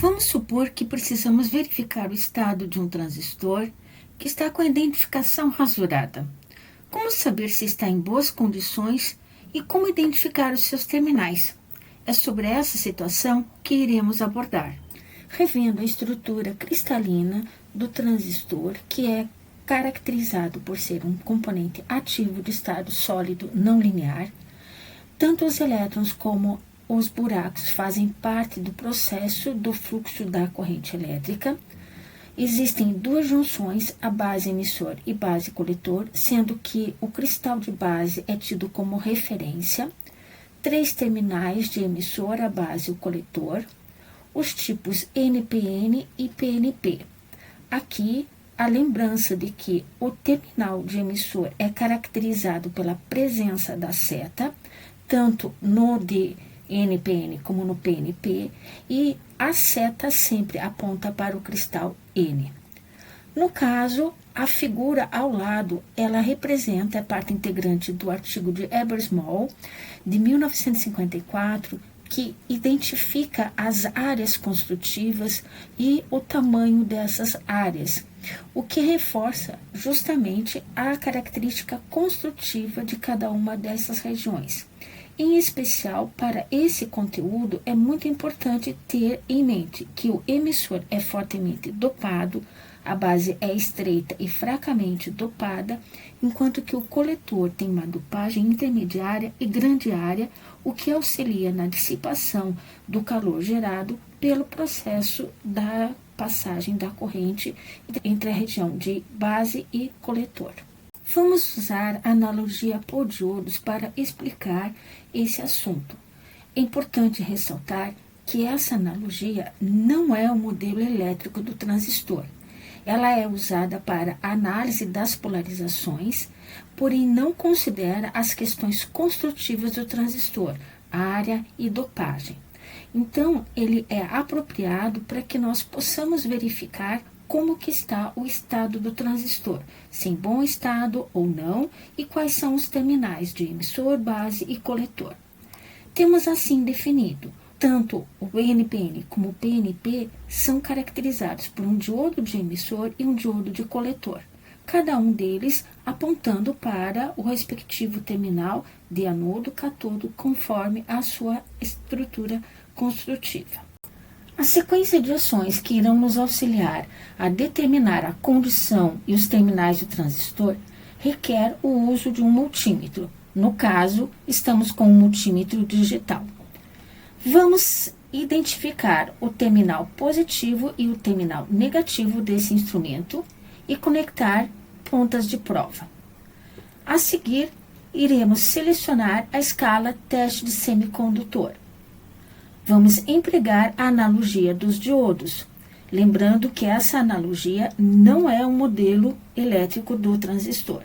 Vamos supor que precisamos verificar o estado de um transistor que está com a identificação rasurada. Como saber se está em boas condições e como identificar os seus terminais? É sobre essa situação que iremos abordar, revendo a estrutura cristalina do transistor, que é caracterizado por ser um componente ativo de estado sólido não linear. Tanto os elétrons como os buracos fazem parte do processo do fluxo da corrente elétrica. Existem duas junções, a base emissor e base coletor, sendo que o cristal de base é tido como referência. 3 terminais de emissor, a base e o coletor. Os tipos NPN e PNP. Aqui, a lembrança de que o terminal de emissor é caracterizado pela presença da seta, tanto no de NPN como no PNP, e a seta sempre aponta para o cristal N. No caso, a figura ao lado, ela representa a parte integrante do artigo de Eber-Small, de 1954, que identifica as áreas construtivas e o tamanho dessas áreas, o que reforça justamente a característica construtiva de cada uma dessas regiões. Em especial, para esse conteúdo, é muito importante ter em mente que o emissor é fortemente dopado, a base é estreita e fracamente dopada, enquanto que o coletor tem uma dopagem intermediária e grande área, o que auxilia na dissipação do calor gerado pelo processo da passagem da corrente entre a região de base e coletor. Vamos usar a analogia por diodos para explicar esse assunto. É importante ressaltar que essa analogia não é o modelo elétrico do transistor. Ela é usada para análise das polarizações, porém não considera as questões construtivas do transistor, área e dopagem. Então, ele é apropriado para que nós possamos verificar como que está o estado do transistor, se em bom estado ou não, e quais são os terminais de emissor, base e coletor. Temos assim definido, tanto o NPN como o PNP são caracterizados por um diodo de emissor e um diodo de coletor, cada um deles apontando para o respectivo terminal de anodo, catodo, conforme a sua estrutura construtiva. A sequência de ações que irão nos auxiliar a determinar a condição e os terminais do transistor requer o uso de um multímetro. No caso, estamos com um multímetro digital. Vamos identificar o terminal positivo e o terminal negativo desse instrumento e conectar pontas de prova. A seguir, iremos selecionar a escala teste de semicondutor. Vamos empregar a analogia dos diodos, lembrando que essa analogia não é um modelo elétrico do transistor.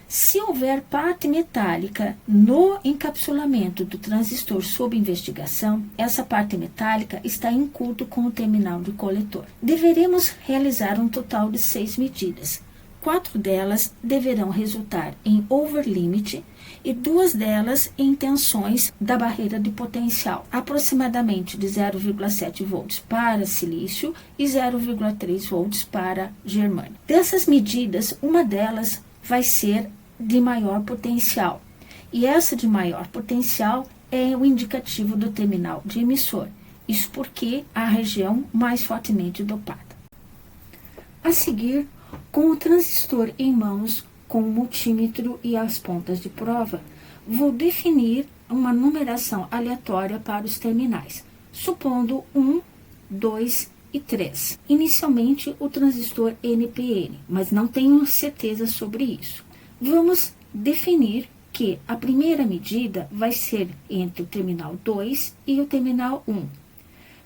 Se houver parte metálica no encapsulamento do transistor sob investigação, essa parte metálica está em culto com o terminal de coletor. Deveremos realizar um total de 6 medidas. 4 delas deverão resultar em overlimit e 2 delas em tensões da barreira de potencial, aproximadamente de 0,7 volts para silício e 0,3 volts para germânio. Dessas medidas, uma delas vai ser de maior potencial, e essa de maior potencial é o indicativo do terminal de emissor, isso porque a região mais fortemente dopada. A seguir, com o transistor em mãos, com o multímetro e as pontas de prova, vou definir uma numeração aleatória para os terminais, supondo 1, 2 e 3. Inicialmente, o transistor NPN, mas não tenho certeza sobre isso. Vamos definir que a primeira medida vai ser entre o terminal 2 e o terminal 1.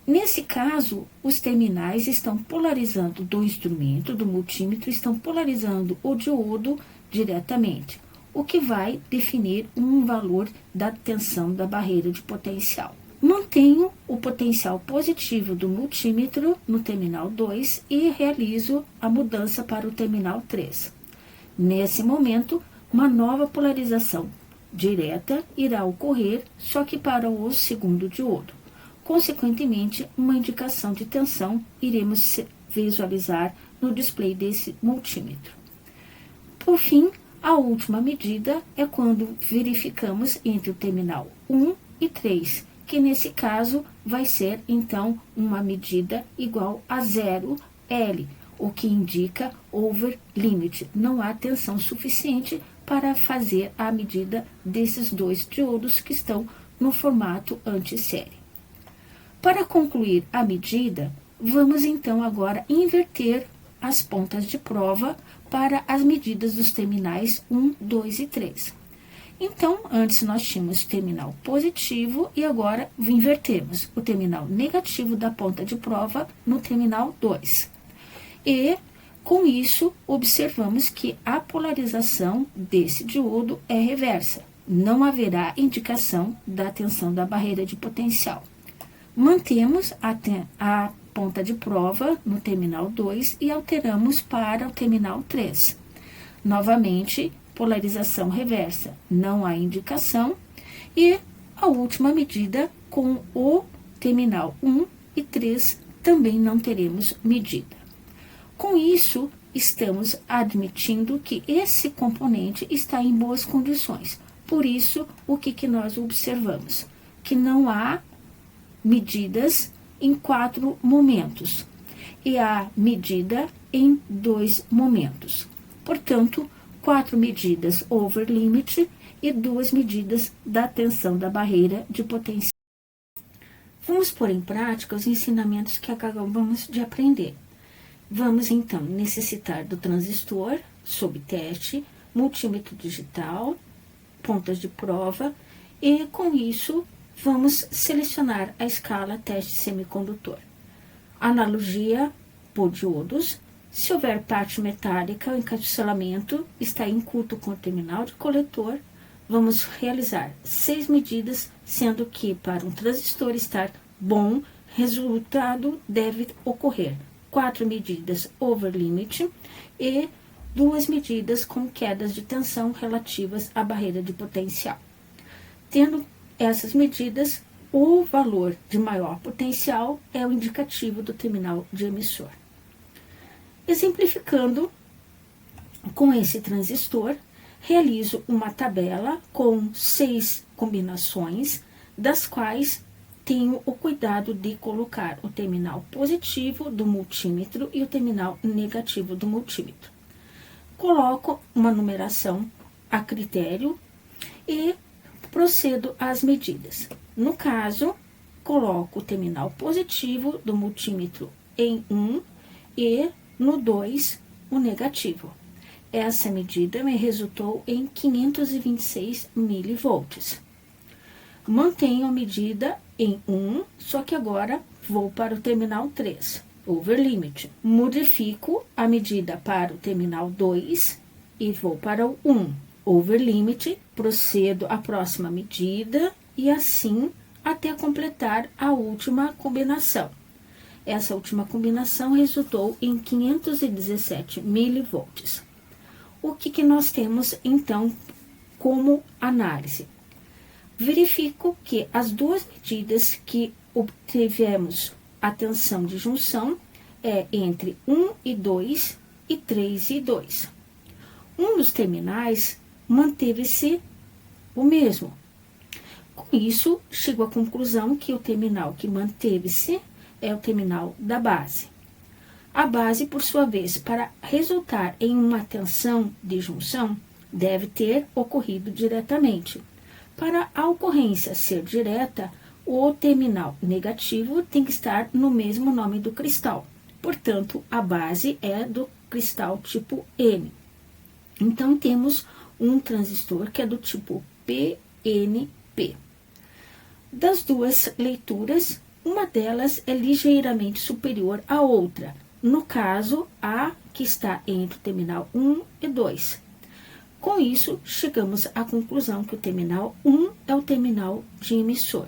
Nesse caso, os terminais estão polarizando do instrumento, do multímetro, estão polarizando o diodo diretamente, o que vai definir um valor da tensão da barreira de potencial. Mantenho o potencial positivo do multímetro no terminal 2 e realizo a mudança para o terminal 3. Nesse momento, uma nova polarização direta irá ocorrer, só que para o segundo diodo. consequentemente, uma indicação de tensão iremos visualizar no display desse multímetro. Por fim, a última medida é quando verificamos entre o terminal 1 e 3, que nesse caso vai ser então uma medida igual a 0L, o que indica over limit. Não há tensão suficiente para fazer a medida desses dois diodos que estão no formato antissérie. Para concluir a medida, vamos então agora inverter as pontas de prova para as medidas dos terminais 1, 2 e 3. Então, antes nós tínhamos o terminal positivo e agora invertemos o terminal negativo da ponta de prova no terminal 2. E, com isso, observamos que a polarização desse diodo é reversa. Não haverá indicação da tensão da barreira de potencial. Mantemos a ponta de prova no terminal 2 e alteramos para o terminal 3. Novamente, polarização reversa, não há indicação. E a última medida com o terminal 1 e 3 também não teremos medida. Com isso, estamos admitindo que esse componente está em boas condições. Por isso, o que nós observamos? Que não há medidas em 4 momentos e há medida em 2 momentos. Portanto, 4 medidas over limit e 2 medidas da tensão da barreira de potencial. Vamos pôr em prática os ensinamentos que acabamos de aprender. Vamos então necessitar do transistor sob teste, multímetro digital, pontas de prova e com isso vamos selecionar a escala teste semicondutor. Analogia por diodos. Se houver parte metálica, o encapsulamento está em curto com o terminal de coletor. Vamos realizar 6 medidas, sendo que para um transistor estar bom, resultado deve ocorrer 4 medidas over limit e 2 medidas com quedas de tensão relativas à barreira de potencial. Tendo essas medidas, o valor de maior potencial é o indicativo do terminal de emissor. Exemplificando com esse transistor, realizo uma tabela com 6 combinações, das quais tenho o cuidado de colocar o terminal positivo do multímetro e o terminal negativo do multímetro. Coloco uma numeração a critério e procedo às medidas. No caso, coloco o terminal positivo do multímetro em 1 e no 2 o negativo. Essa medida me resultou em 526 milivolts. Mantenho a medida em 1, só que agora vou para o terminal 3, over limit. Modifico a medida para o terminal 2 e vou para o 1, over limit. Procedo à próxima medida e assim até completar a última combinação. Essa última combinação resultou em 517 milivolts. O que nós temos, então, como análise? Verifico que as 2 medidas que obtivemos a tensão de junção é entre 1 e 2 e 3 e 2. Um dos terminais manteve-se o mesmo. Com isso, chego à conclusão que o terminal que manteve-se é o terminal da base. A base, por sua vez, para resultar em uma tensão de junção, deve ter ocorrido diretamente. Para a ocorrência ser direta, o terminal negativo tem que estar no mesmo nome do cristal. Portanto, a base é do cristal tipo N. Então, temos um transistor que é do tipo PNP. Das 2 leituras, uma delas é ligeiramente superior à outra, no caso, a que está entre o terminal 1 e 2. Com isso, chegamos à conclusão que o terminal 1 é o terminal de emissor.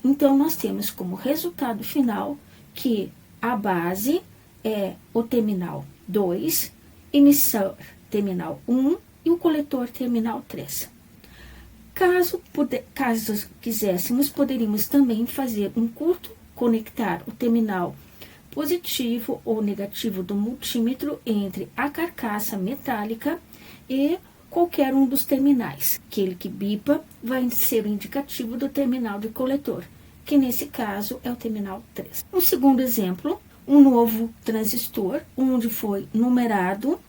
Então, nós temos como resultado final que a base é o terminal 2, emissor terminal 1 e o coletor terminal 3. Caso quiséssemos, poderíamos também fazer um curto, conectar o terminal positivo ou negativo do multímetro entre a carcaça metálica e qualquer um dos terminais. Aquele que bipa vai ser o indicativo do terminal de coletor, que nesse caso é o terminal 3. Um segundo exemplo, um novo transistor, onde foi numerado,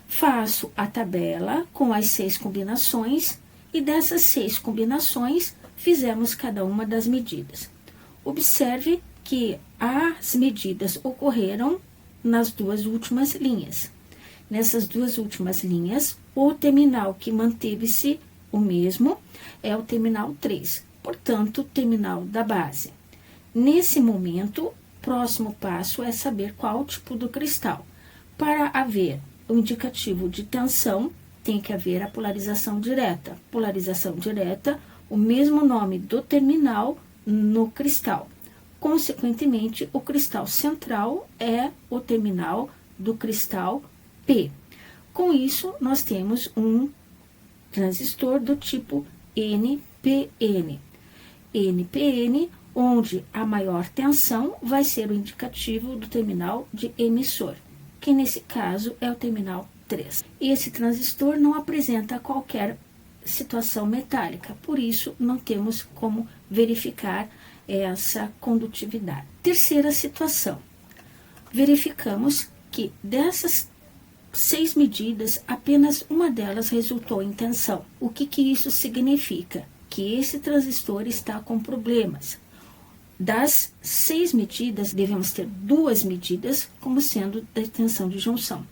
faço a tabela com as 6 combinações e dessas 6 combinações fizemos cada uma das medidas. Observe que as medidas ocorreram nas 2 últimas linhas. Nessas 2 últimas linhas, o terminal que manteve-se o mesmo é o terminal 3, portanto, terminal da base. Nesse momento, próximo passo é saber qual o tipo do cristal. Para haver o indicativo de tensão, tem que haver a polarização direta. Polarização direta, o mesmo nome do terminal no cristal. Consequentemente, o cristal central é o terminal do cristal P. Com isso, nós temos um transistor do tipo NPN. NPN, onde a maior tensão vai ser o indicativo do terminal de emissor, que nesse caso é o terminal 3. Esse transistor não apresenta qualquer situação metálica, por isso não temos como verificar essa condutividade. Terceira situação, verificamos que dessas 6 medidas, apenas uma delas resultou em tensão. O que isso significa? Que esse transistor está com problemas. Das 6 medidas, devemos ter 2 medidas como sendo da tensão de junção.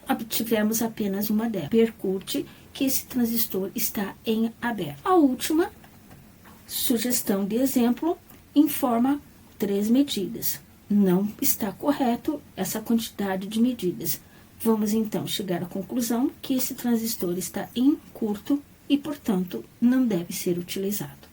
Obtivemos apenas uma delas. Percute que esse transistor está em aberto. A última sugestão de exemplo informa 3 medidas. Não está correto essa quantidade de medidas. Vamos então chegar à conclusão que esse transistor está em curto e, portanto, não deve ser utilizado.